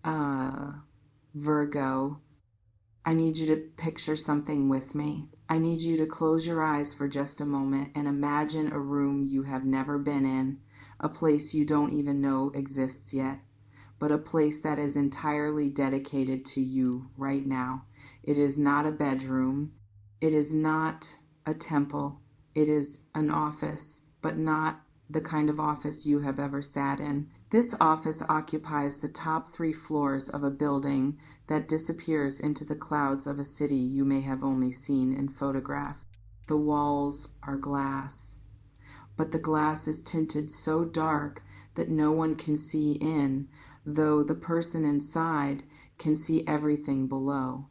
uh, Virgo, I need you to picture something with me. I need you to close your eyes for just a moment and imagine a room you have never been in, a place you don't even know exists yet, but a place that is entirely dedicated to you right now. It is not a bedroom. It is not a temple. It is an office, but not the kind of office you have ever sat in. This office occupies the top 3 floors of a building that disappears into the clouds of a city you may have only seen in photographs. The walls are glass, but the glass is tinted so dark that no one can see in, though the person inside can see everything below.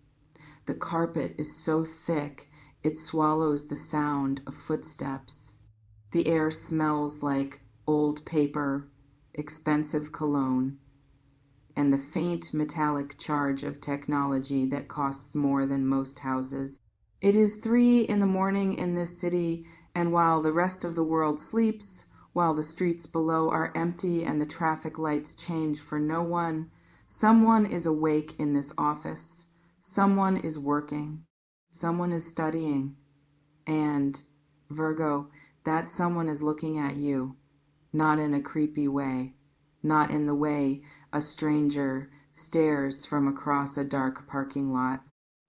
The carpet is so thick it swallows the sound of footsteps. The air smells like old paper, expensive cologne, and the faint metallic charge of technology that costs more than most houses. It is 3 in the morning in this city, and while the rest of the world sleeps, while the streets below are empty and the traffic lights change for no one, someone is awake in this office. Someone is working. Someone is studying. And, Virgo, that someone is looking at you, not in a creepy way, not in the way a stranger stares from across a dark parking lot,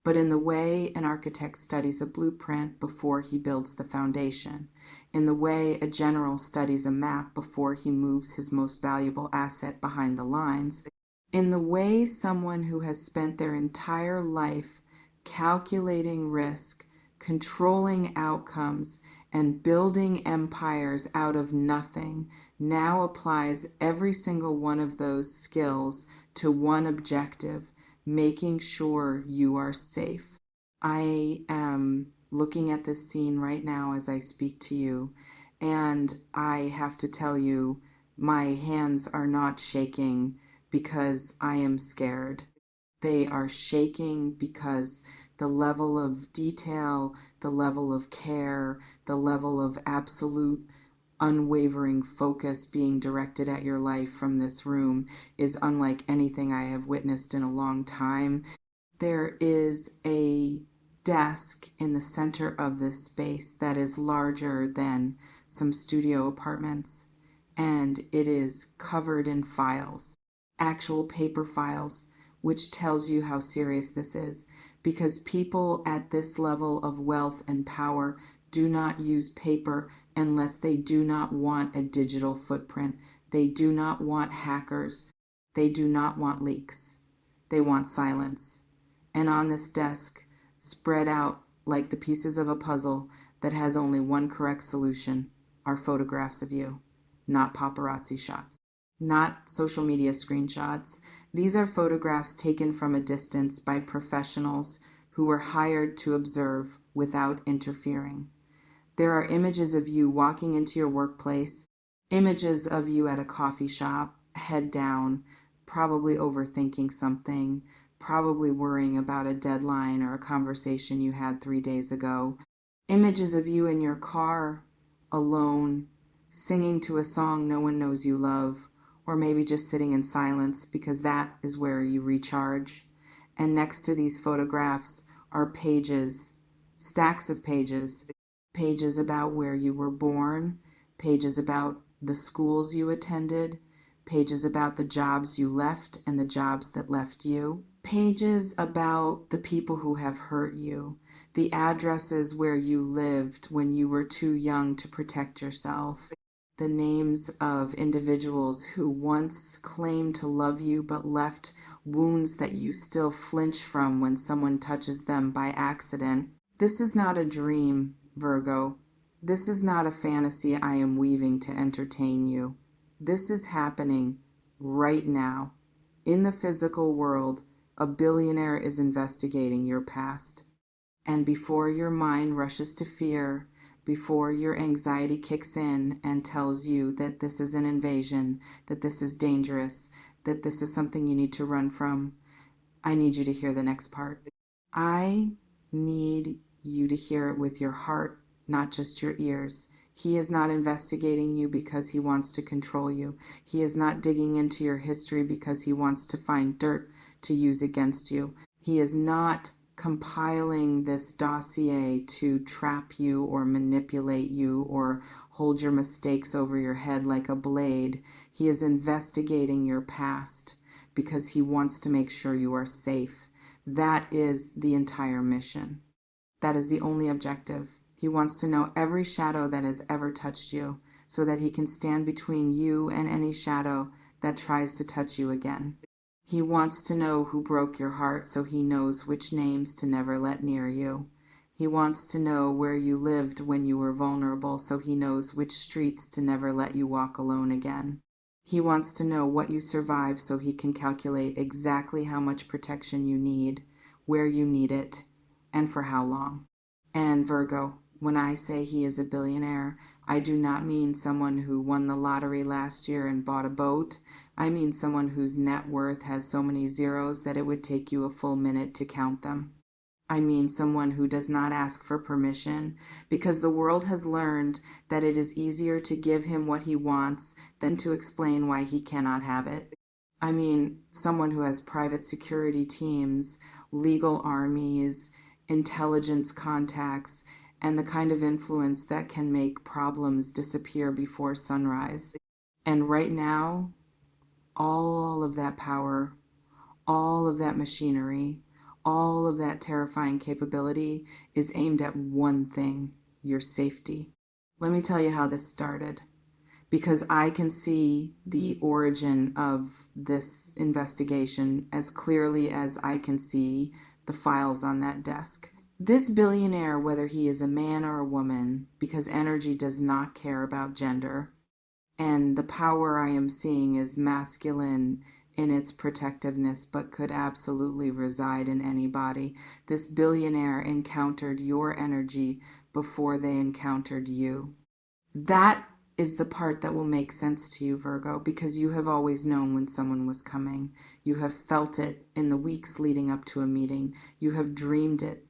but in the way an architect studies a blueprint before he builds the foundation, in the way a general studies a map before he moves his most valuable asset behind the lines, in the way someone who has spent their entire life calculating risk, controlling outcomes, and building empires out of nothing now applies every single one of those skills to one objective, making sure you are safe. I am looking at this scene right now as I speak to you, and I have to tell you, my hands are not shaking because I am scared. They are shaking because the level of detail, the level of care, the level of absolute unwavering focus being directed at your life from this room is unlike anything I have witnessed in a long time. There is a desk in the center of this space that is larger than some studio apartments, and it is covered in files, actual paper files, which tells you how serious this is, because people at this level of wealth and power do not use paper unless they do not want a digital footprint. They do not want hackers. They do not want leaks. They want silence. And on this desk, spread out like the pieces of a puzzle that has only one correct solution, are photographs of you, not paparazzi shots, not social media screenshots. These are photographs taken from a distance by professionals who were hired to observe without interfering. There are images of you walking into your workplace, images of you at a coffee shop, head down, probably overthinking something, probably worrying about a deadline or a conversation you had 3 days ago, images of you in your car, alone, singing to a song no one knows you love, or maybe just sitting in silence because that is where you recharge. And next to these photographs are pages, stacks of pages, pages about where you were born, pages about the schools you attended, pages about the jobs you left and the jobs that left you, pages about the people who have hurt you, the addresses where you lived when you were too young to protect yourself, the names of individuals who once claimed to love you but left wounds that you still flinch from when someone touches them by accident. This is not a dream, Virgo. This is not a fantasy I am weaving to entertain you. This is happening right now. In the physical world, a billionaire is investigating your past. And before your mind rushes to fear, before your anxiety kicks in and tells you that this is an invasion, that this is dangerous, that this is something you need to run from, I need you to hear the next part. I need you to hear it with your heart, not just your ears. He is not investigating you because he wants to control you. He is not digging into your history because he wants to find dirt to use against you. He is not compiling this dossier to trap you or manipulate you or hold your mistakes over your head like a blade. He is investigating your past because he wants to make sure you are safe. That is the entire mission. That is the only objective. He wants to know every shadow that has ever touched you so that he can stand between you and any shadow that tries to touch you again. He wants to know who broke your heart so he knows which names to never let near you. He wants to know where you lived when you were vulnerable so he knows which streets to never let you walk alone again. He wants to know what you survived so he can calculate exactly how much protection you need, where you need it, and for how long. And Virgo, when I say he is a billionaire, I do not mean someone who won the lottery last year and bought a boat. I mean someone whose net worth has so many zeros that it would take you a full minute to count them. I mean someone who does not ask for permission because the world has learned that it is easier to give him what he wants than to explain why he cannot have it. I mean someone who has private security teams, legal armies, intelligence contacts, and the kind of influence that can make problems disappear before sunrise. And right now, all of that power, all of that machinery, all of that terrifying capability is aimed at one thing: your safety. Let me tell you how this started, because I can see the origin of this investigation as clearly as I can see the files on that desk. This billionaire, whether he is a man or a woman, because energy does not care about gender, and the power I am seeing is masculine in its protectiveness, but could absolutely reside in any body. This billionaire encountered your energy before they encountered you. That is the part that will make sense to you, Virgo, because you have always known when someone was coming. You have felt it in the weeks leading up to a meeting. You have dreamed it.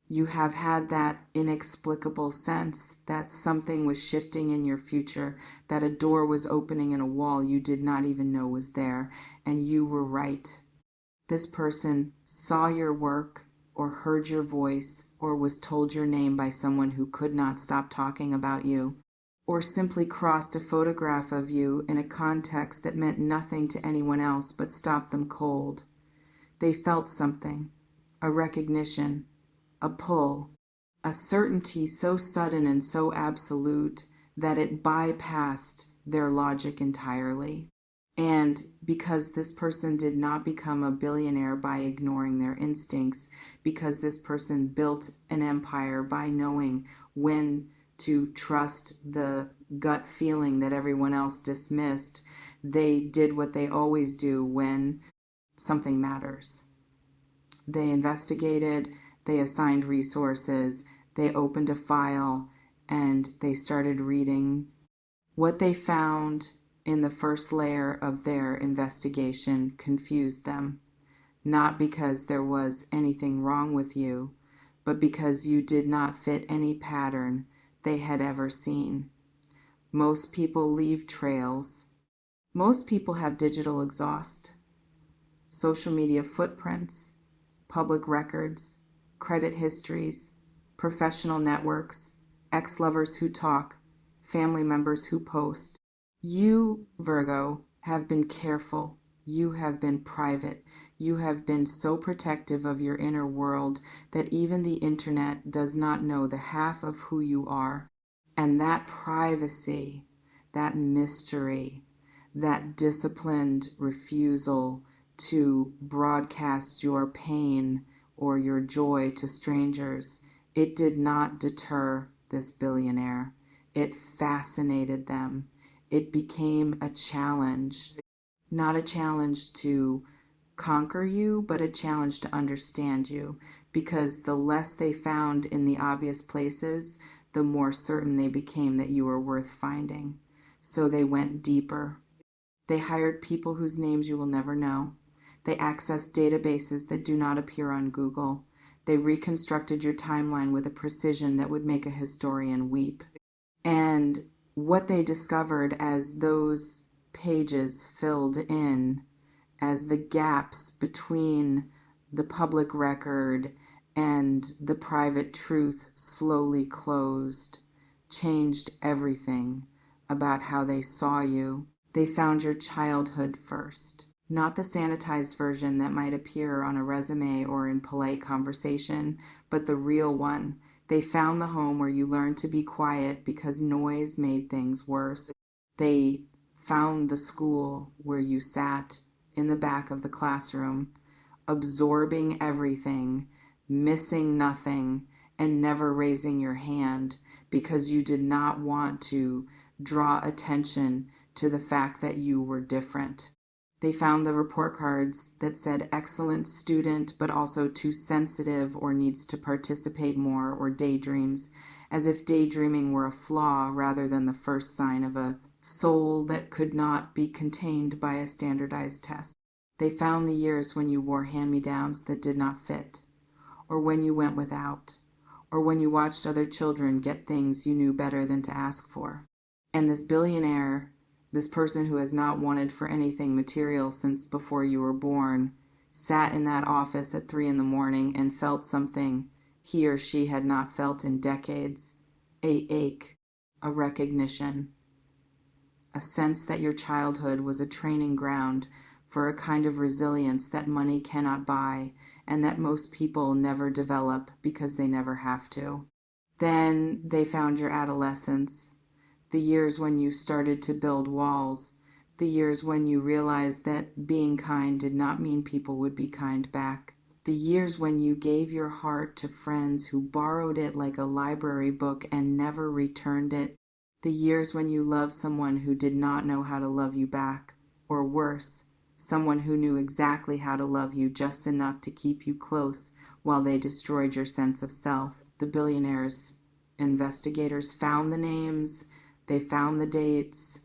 You have had that inexplicable sense that something was shifting in your future, that a door was opening in a wall you did not even know was there, and you were right. This person saw your work, or heard your voice, or was told your name by someone who could not stop talking about you, or simply crossed a photograph of you in a context that meant nothing to anyone else but stopped them cold. They felt something, a recognition, a pull, a certainty so sudden and so absolute that it bypassed their logic entirely. And because this person did not become a billionaire by ignoring their instincts, because this person built an empire by knowing when to trust the gut feeling that everyone else dismissed, they did what they always do when something matters. They investigated, they assigned resources, they opened a file, and they started reading. What they found in the first layer of their investigation confused them, not because there was anything wrong with you, but because you did not fit any pattern they had ever seen. Most people leave trails. Most people have digital exhaust, social media footprints, public records, credit histories, professional networks, ex-lovers who talk, family members who post. You, Virgo, have been careful. You have been private. You have been so protective of your inner world that even the internet does not know the half of who you are. And that privacy, that mystery, that disciplined refusal to broadcast your pain or your joy to strangers, it did not deter this billionaire. It fascinated them. It became a challenge, not a challenge to conquer you, but a challenge to understand you, because the less they found in the obvious places, the more certain they became that you were worth finding. So they went deeper. They hired people whose names you will never know. They accessed databases that do not appear on Google. They reconstructed your timeline with a precision that would make a historian weep. And what they discovered as those pages filled in, as the gaps between the public record and the private truth slowly closed, changed everything about how they saw you. They found your childhood first, not the sanitized version that might appear on a resume or in polite conversation, but the real one. They found the home where you learned to be quiet because noise made things worse. They found the school where you sat in the back of the classroom, absorbing everything, missing nothing, and never raising your hand because you did not want to draw attention to the fact that you were different. They found the report cards that said excellent student, but also too sensitive or needs to participate more, or daydreams, as if daydreaming were a flaw rather than the first sign of a soul that could not be contained by a standardized test. They found the years when you wore hand-me-downs that did not fit, or when you went without, or when you watched other children get things you knew better than to ask for. And this billionaire, this person who has not wanted for anything material since before you were born, sat in that office at 3 a.m. and felt something he or she had not felt in decades. A ache, a recognition, a sense that your childhood was a training ground for a kind of resilience that money cannot buy and that most people never develop because they never have to. Then they found your adolescence, the years when you started to build walls, the years when you realized that being kind did not mean people would be kind back, the years when you gave your heart to friends who borrowed it like a library book and never returned it, the years when you loved someone who did not know how to love you back, or worse, someone who knew exactly how to love you just enough to keep you close while they destroyed your sense of self. The billionaires' investigators found the names, they found the dates,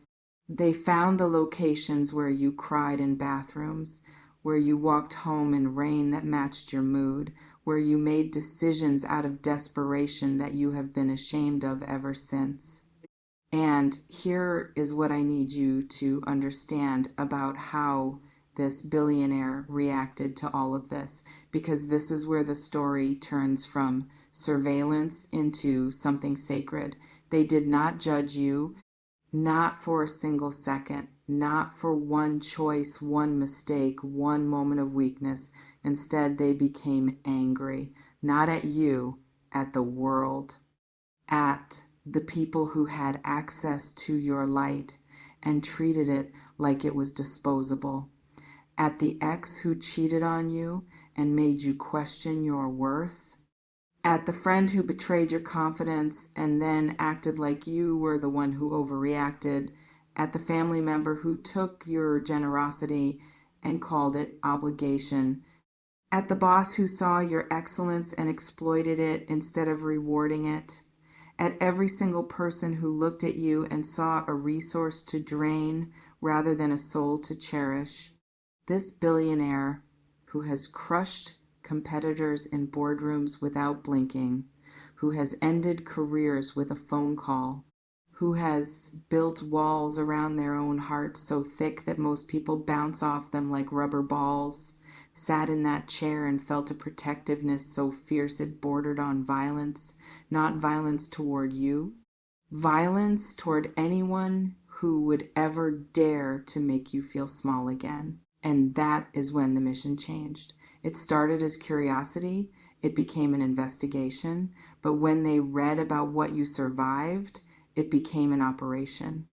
they found the locations where you cried in bathrooms, where you walked home in rain that matched your mood, where you made decisions out of desperation that you have been ashamed of ever since. And here is what I need you to understand about how this billionaire reacted to all of this, because this is where the story turns from surveillance into something sacred. They did not judge you, not for a single second, not for one choice, one mistake, one moment of weakness. Instead, they became angry, not at you, at the world, at the people who had access to your light and treated it like it was disposable, at the ex who cheated on you and made you question your worth, at the friend who betrayed your confidence and then acted like you were the one who overreacted, at the family member who took your generosity and called it obligation, at the boss who saw your excellence and exploited it instead of rewarding it, at every single person who looked at you and saw a resource to drain rather than a soul to cherish. This billionaire who has crushed competitors in boardrooms without blinking, who has ended careers with a phone call, who has built walls around their own heart so thick that most people bounce off them like rubber balls, sat in that chair and felt a protectiveness so fierce it bordered on violence, not violence toward you, violence toward anyone who would ever dare to make you feel small again. And that is when the mission changed. It started as curiosity, it became an investigation, but when they read about what you survived, it became an operation.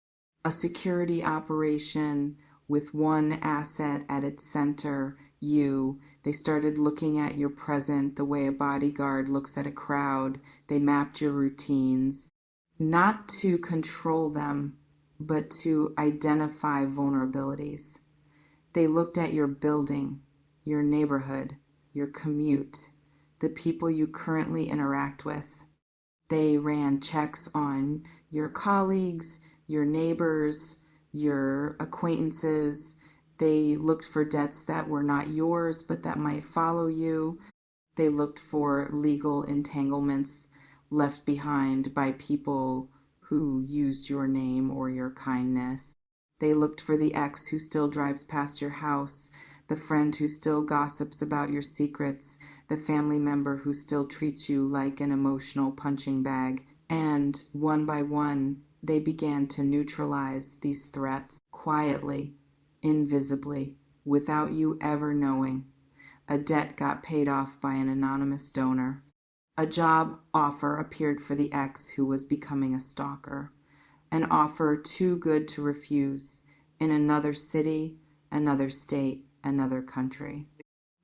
A security operation with one asset at its center, you. They started looking at your present the way a bodyguard looks at a crowd. They mapped your routines, not to control them, but to identify vulnerabilities. They looked at your building, your neighborhood, your commute, the people you currently interact with. They ran checks on your colleagues, your neighbors, your acquaintances. They looked for debts that were not yours but that might follow you. They looked for legal entanglements left behind by people who used your name or your kindness. They looked for the ex who still drives past your house, the friend who still gossips about your secrets, the family member who still treats you like an emotional punching bag. And one by one, they began to neutralize these threats quietly, invisibly, without you ever knowing. A debt got paid off by an anonymous donor. A job offer appeared for the ex who was becoming a stalker. An offer too good to refuse, in another city, another state, another country.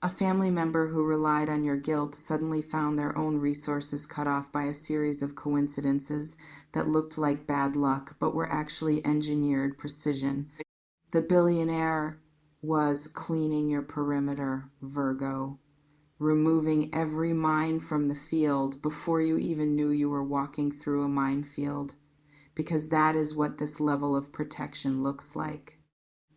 A family member who relied on your guilt suddenly found their own resources cut off by a series of coincidences that looked like bad luck but were actually engineered precision. The billionaire was cleaning your perimeter, Virgo, removing every mine from the field before you even knew you were walking through a minefield, because that is what this level of protection looks like.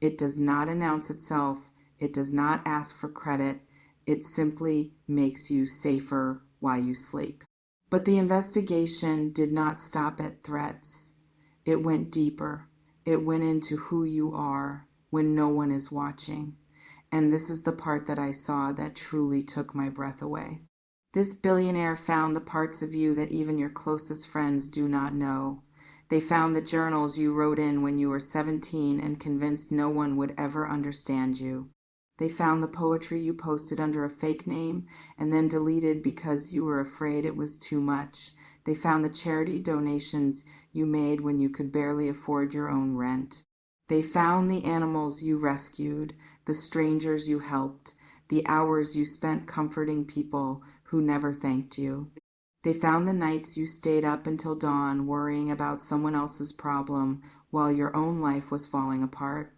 It does not announce itself. It does not ask for credit. It simply makes you safer while you sleep. But the investigation did not stop at threats. It went deeper. It went into who you are when no one is watching. And this is the part that I saw that truly took my breath away. This billionaire found the parts of you that even your closest friends do not know. They found the journals you wrote in when you were 17 and convinced no one would ever understand you. They found the poetry you posted under a fake name and then deleted because you were afraid it was too much. They found the charity donations you made when you could barely afford your own rent. They found the animals you rescued, the strangers you helped, the hours you spent comforting people who never thanked you. They found the nights you stayed up until dawn worrying about someone else's problem while your own life was falling apart.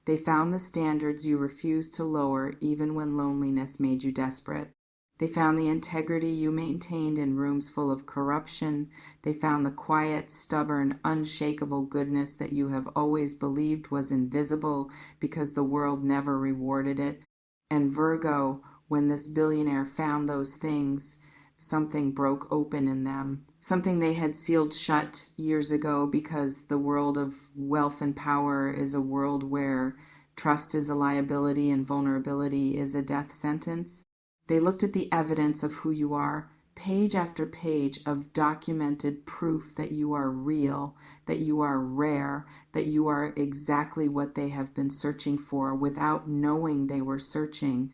They found the standards you refused to lower even when loneliness made you desperate. They found the integrity you maintained in rooms full of corruption. They found the quiet, stubborn, unshakable goodness that you have always believed was invisible because the world never rewarded it. And Virgo, when this billionaire found those things, something broke open in them, something they had sealed shut years ago because the world of wealth and power is a world where trust is a liability and vulnerability is a death sentence. They looked at the evidence of who you are, page after page of documented proof that you are real, that you are rare, that you are exactly what they have been searching for without knowing they were searching.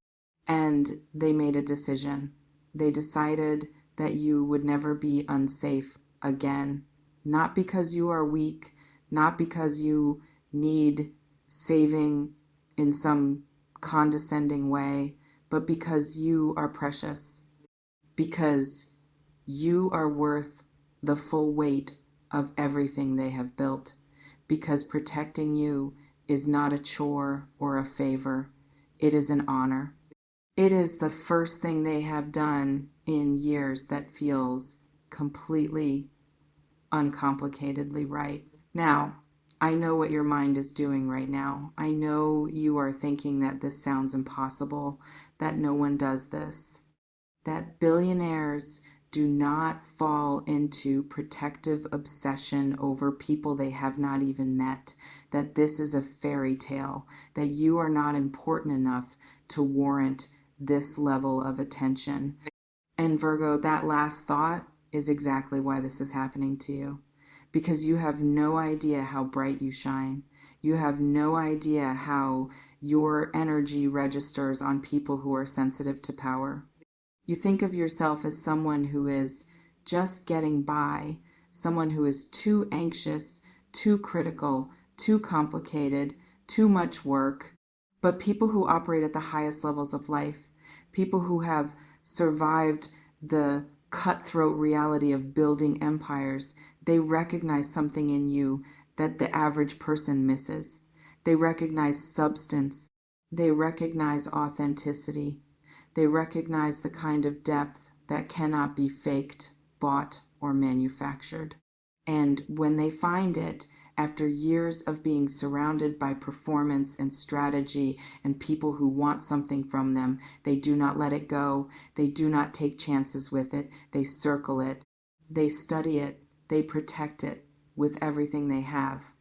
And they made a decision. They decided that you would never be unsafe again, not because you are weak, not because you need saving in some condescending way, but because you are precious, because you are worth the full weight of everything they have built, because protecting you is not a chore or a favor, it is an honor. It is the first thing they have done in years that feels completely uncomplicatedly right. Now, I know what your mind is doing right now. I know you are thinking that this sounds impossible, that no one does this, that billionaires do not fall into protective obsession over people they have not even met, that this is a fairy tale, that you are not important enough to warrant this level of attention. And Virgo, that last thought is exactly why this is happening to you. Because you have no idea how bright you shine. You have no idea how your energy registers on people who are sensitive to power. You think of yourself as someone who is just getting by, someone who is too anxious, too critical, too complicated, too much work. But people who operate at the highest levels of life, people who have survived the cutthroat reality of building empires, they recognize something in you that the average person misses. They recognize substance. They recognize authenticity. They recognize the kind of depth that cannot be faked, bought, or manufactured. And when they find it, after years of being surrounded by performance and strategy and people who want something from them, they do not let it go. They do not take chances with it. They circle it. They study it. They protect it. with everything they have,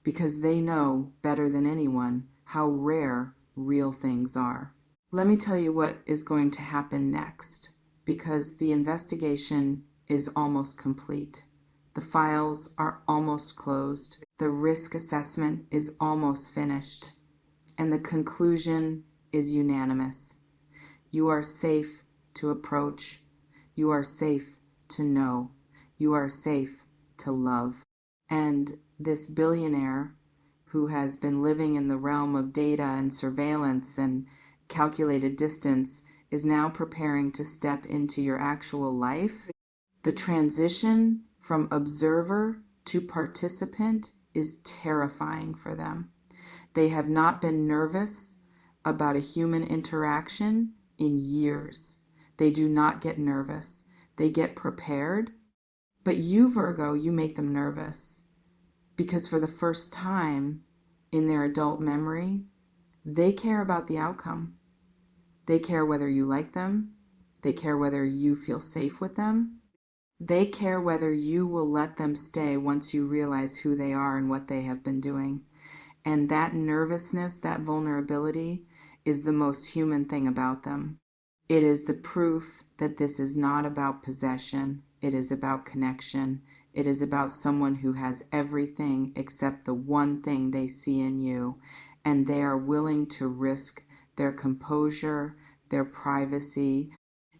because they know better than anyone how rare real things are. Let me tell you what is going to happen next, because the investigation is almost complete. The files are almost closed. The risk assessment is almost finished. And the conclusion is unanimous. You are safe to approach. You are safe to know. You are safe to love. And this billionaire who has been living in the realm of data and surveillance and calculated distance is now preparing to step into your actual life. The transition from observer to participant is terrifying for them. They have not been nervous about a human interaction in years. They do not get nervous. They get prepared. But you, Virgo, you make them nervous because for the first time in their adult memory, they care about the outcome. They care whether you like them. They care whether you feel safe with them. They care whether you will let them stay once you realize who they are and what they have been doing. And that nervousness, that vulnerability, is the most human thing about them. It is the proof that this is not about possession. It is about connection. It is about someone who has everything except the one thing they see in you, and they are willing to risk their composure, their privacy,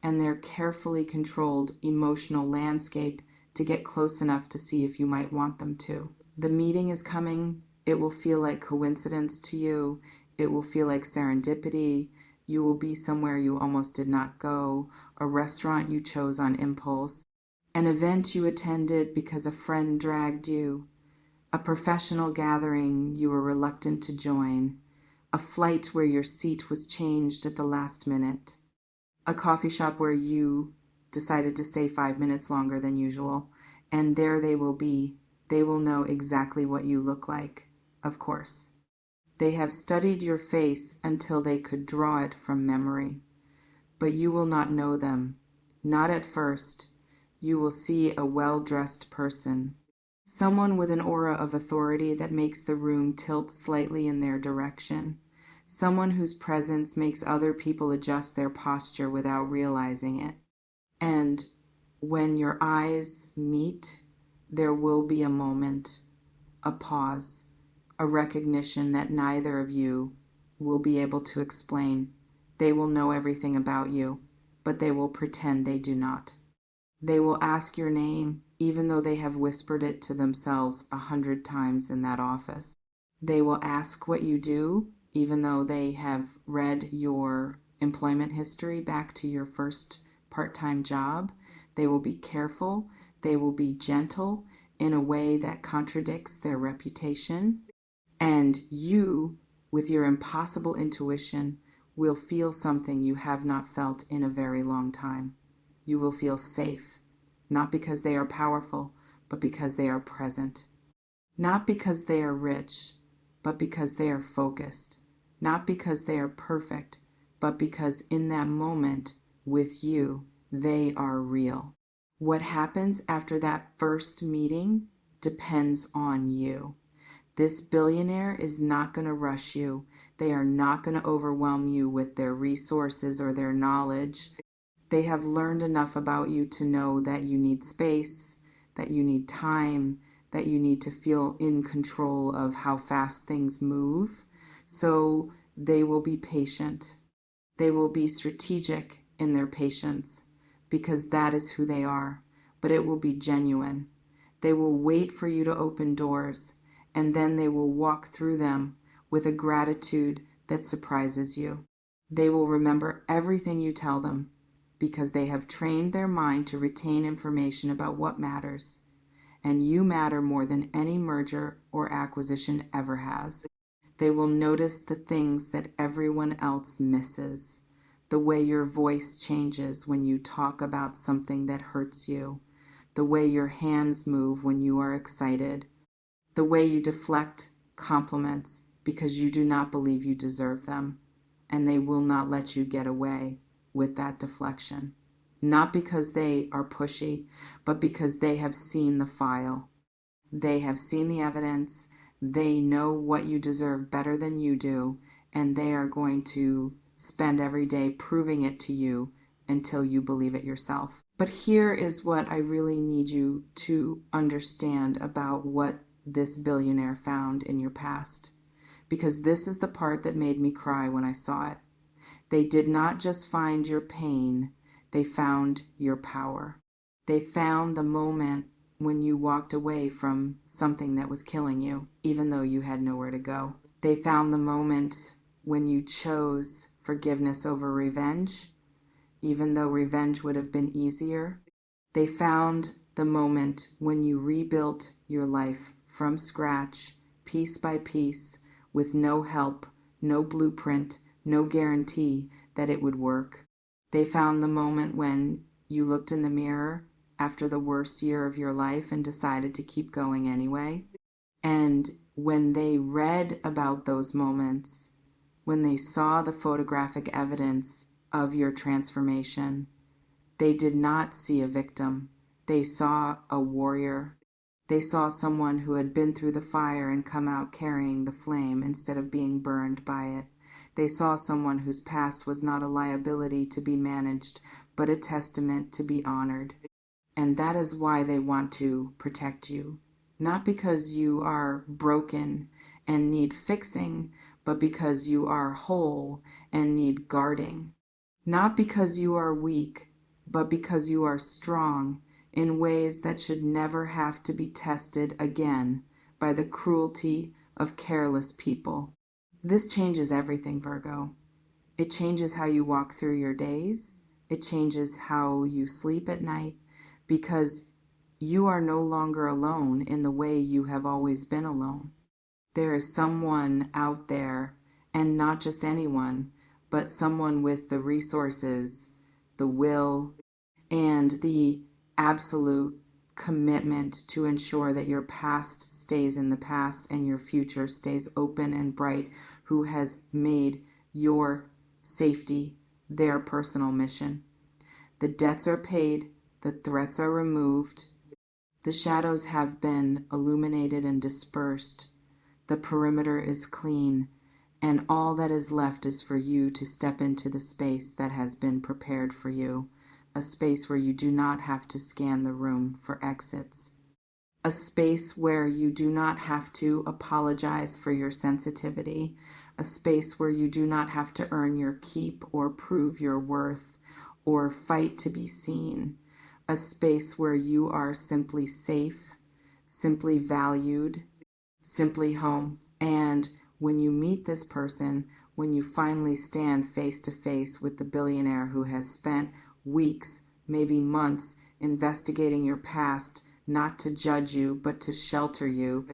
and their carefully controlled emotional landscape to get close enough to see if you might want them to. The meeting is coming. It will feel like coincidence to you. It will feel like serendipity. You will be somewhere you almost did not go, a restaurant you chose on impulse, an event you attended because a friend dragged you, a professional gathering you were reluctant to join, a flight where your seat was changed at the last minute, a coffee shop where you decided to stay 5 minutes longer than usual, and there they will be. They will know exactly what you look like, of course. They have studied your face until they could draw it from memory. But you will not know them, not at first. You will see a well-dressed person, someone with an aura of authority that makes the room tilt slightly in their direction, someone whose presence makes other people adjust their posture without realizing it. And when your eyes meet, there will be a moment, a pause, a recognition that neither of you will be able to explain. They will know everything about you, but they will pretend they do not. They will ask your name, even though they have whispered it to themselves 100 times in that office. They will ask what you do, even though they have read your employment history back to your first part-time job. They will be careful. They will be gentle in a way that contradicts their reputation. And you, with your impossible intuition, will feel something you have not felt in a very long time. You will feel safe, not because they are powerful, but because they are present. Not because they are rich, but because they are focused. Not because they are perfect, but because in that moment, with you, they are real. What happens after that first meeting depends on you. This billionaire is not going to rush you. They are not going to overwhelm you with their resources or their knowledge. They have learned enough about you to know that you need space, that you need time, that you need to feel in control of how fast things move. So they will be patient. They will be strategic in their patience because that is who they are, but it will be genuine. They will wait for you to open doors, and then they will walk through them with a gratitude that surprises you. They will remember everything you tell them because they have trained their mind to retain information about what matters. And you matter more than any merger or acquisition ever has. They will notice the things that everyone else misses. The way your voice changes when you talk about something that hurts you. The way your hands move when you are excited. The way you deflect compliments because you do not believe you deserve them. And they will not let you get away with that deflection. Not because they are pushy, but because they have seen the file. They have seen the evidence. They know what you deserve better than you do, and they are going to spend every day proving it to you until you believe it yourself. But here is what I really need you to understand about what this billionaire found in your past, because this is the part that made me cry when I saw it. They did not just find your pain, they found your power. They found the moment when you walked away from something that was killing you, even though you had nowhere to go. They found the moment when you chose forgiveness over revenge, even though revenge would have been easier. They found the moment when you rebuilt your life from scratch, piece by piece, with no help, no blueprint, no guarantee that it would work. They found the moment when you looked in the mirror after the worst year of your life and decided to keep going anyway. And when they read about those moments, when they saw the photographic evidence of your transformation, they did not see a victim. They saw a warrior. They saw someone who had been through the fire and come out carrying the flame instead of being burned by it. They saw someone whose past was not a liability to be managed, but a testament to be honored. And that is why they want to protect you. Not because you are broken and need fixing, but because you are whole and need guarding. Not because you are weak, but because you are strong in ways that should never have to be tested again by the cruelty of careless people. This changes everything, Virgo. It changes how you walk through your days. It changes how you sleep at night, because you are no longer alone in the way you have always been alone. There is someone out there, and not just anyone, but someone with the resources, the will, and the absolute commitment to ensure that your past stays in the past and your future stays open and bright, who has made your safety their personal mission. The debts are paid, the threats are removed, the shadows have been illuminated and dispersed, the perimeter is clean, and all that is left is for you to step into the space that has been prepared for you, a space where you do not have to scan the room for exits, a space where you do not have to apologize for your sensitivity, a space where you do not have to earn your keep or prove your worth or fight to be seen, a space where you are simply safe, simply valued, simply home. And when you meet this person, when you finally stand face to face with the billionaire who has spent weeks, maybe months, investigating your past, not to judge you, but to shelter you,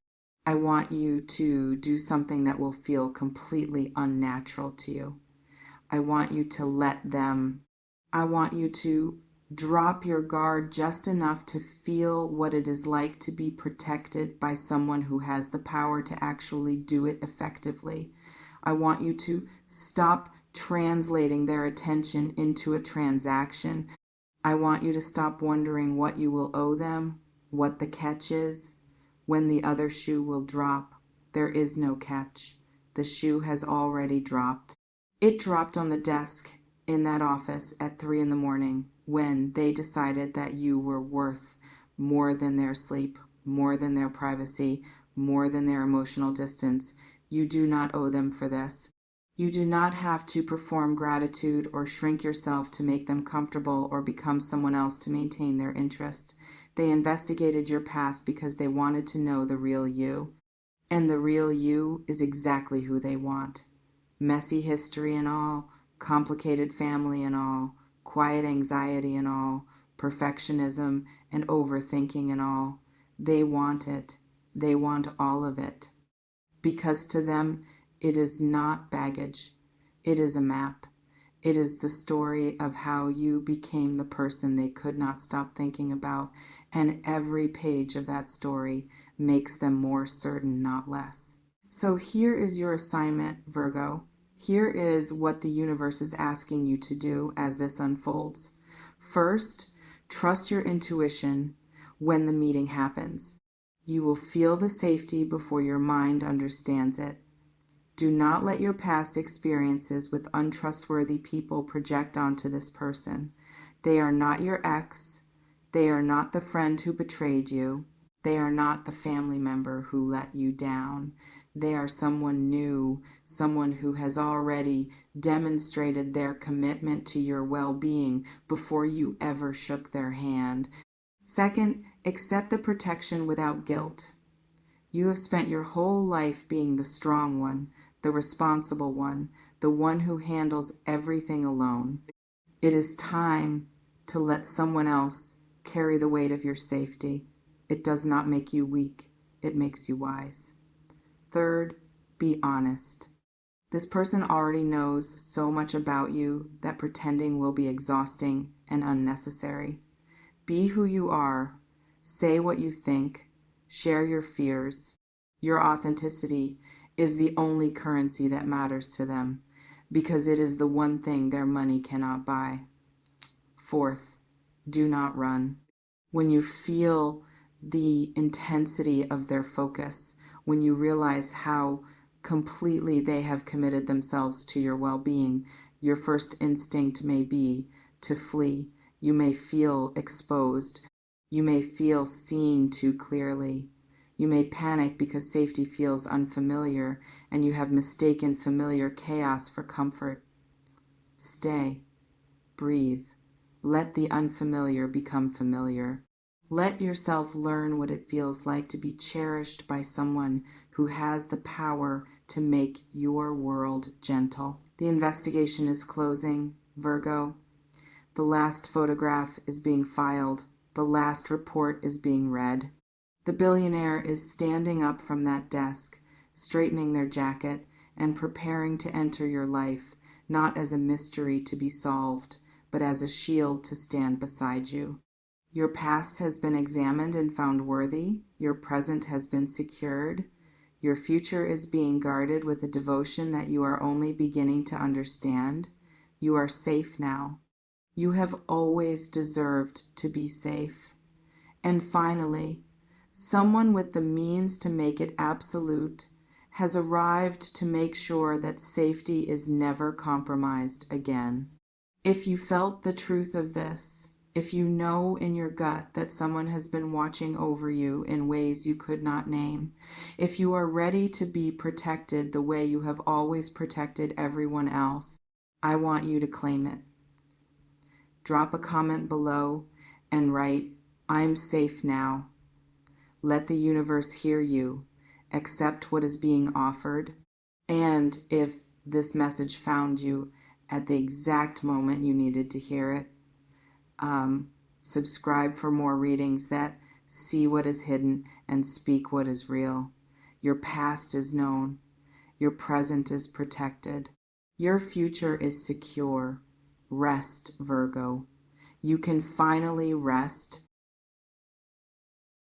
I want you to do something that will feel completely unnatural to you. I want you to drop your guard just enough to feel what it is like to be protected by someone who has the power to actually do it effectively. I want you to stop translating their attention into a transaction. I want you to stop wondering what you will owe them, what the catch is, when the other shoe will drop. There is no catch. The shoe has already dropped. It dropped on the desk in that office at 3 a.m. when they decided that you were worth more than their sleep, more than their privacy, more than their emotional distance. You do not owe them for this. You do not have to perform gratitude or shrink yourself to make them comfortable or become someone else to maintain their interest. They investigated your past because they wanted to know the real you. And the real you is exactly who they want. Messy history and all, complicated family and all, quiet anxiety and all, perfectionism and overthinking and all. They want it. They want all of it. Because to them, it is not baggage. It is a map. It is the story of how you became the person they could not stop thinking about, and every page of that story makes them more certain, not less. So here is your assignment, Virgo. Here is what the universe is asking you to do as this unfolds. First, trust your intuition when the meeting happens. You will feel the safety before your mind understands it. Do not let your past experiences with untrustworthy people project onto this person. They are not your ex. They are not the friend who betrayed you. They are not the family member who let you down. They are someone new, someone who has already demonstrated their commitment to your well-being before you ever shook their hand. Second, accept the protection without guilt. You have spent your whole life being the strong one, the responsible one, the one who handles everything alone. It is time to let someone else carry the weight of your safety. It does not make you weak. It makes you wise. Third, be honest. This person already knows so much about you that pretending will be exhausting and unnecessary. Be who you are. Say what you think. Share your fears. Your authenticity is the only currency that matters to them, because it is the one thing their money cannot buy. Fourth, do not run. When you feel the intensity of their focus, when you realize how completely they have committed themselves to your well-being, your first instinct may be to flee. You may feel exposed. You may feel seen too clearly. You may panic because safety feels unfamiliar and you have mistaken familiar chaos for comfort. Stay. Breathe. Let the unfamiliar become familiar. Let yourself learn what it feels like to be cherished by someone who has the power to make your world gentle. The investigation is closing, Virgo. The last photograph is being filed. The last report is being read. The billionaire is standing up from that desk, straightening their jacket, and preparing to enter your life, not as a mystery to be solved, but as a shield to stand beside you. Your past has been examined and found worthy. Your present has been secured. Your future is being guarded with a devotion that you are only beginning to understand. You are safe now. You have always deserved to be safe. And finally, someone with the means to make it absolute has arrived to make sure that safety is never compromised again. If you felt the truth of this, if you know in your gut that someone has been watching over you in ways you could not name, if you are ready to be protected the way you have always protected everyone else, I want you to claim it. Drop a comment below and write, "I'm safe now." Let the universe hear you. Accept what is being offered. And if this message found you at the exact moment you needed to hear it, subscribe for more readings that see what is hidden and speak what is real. Your past is known. Your present is protected. Your future is secure. Rest, Virgo. You can finally rest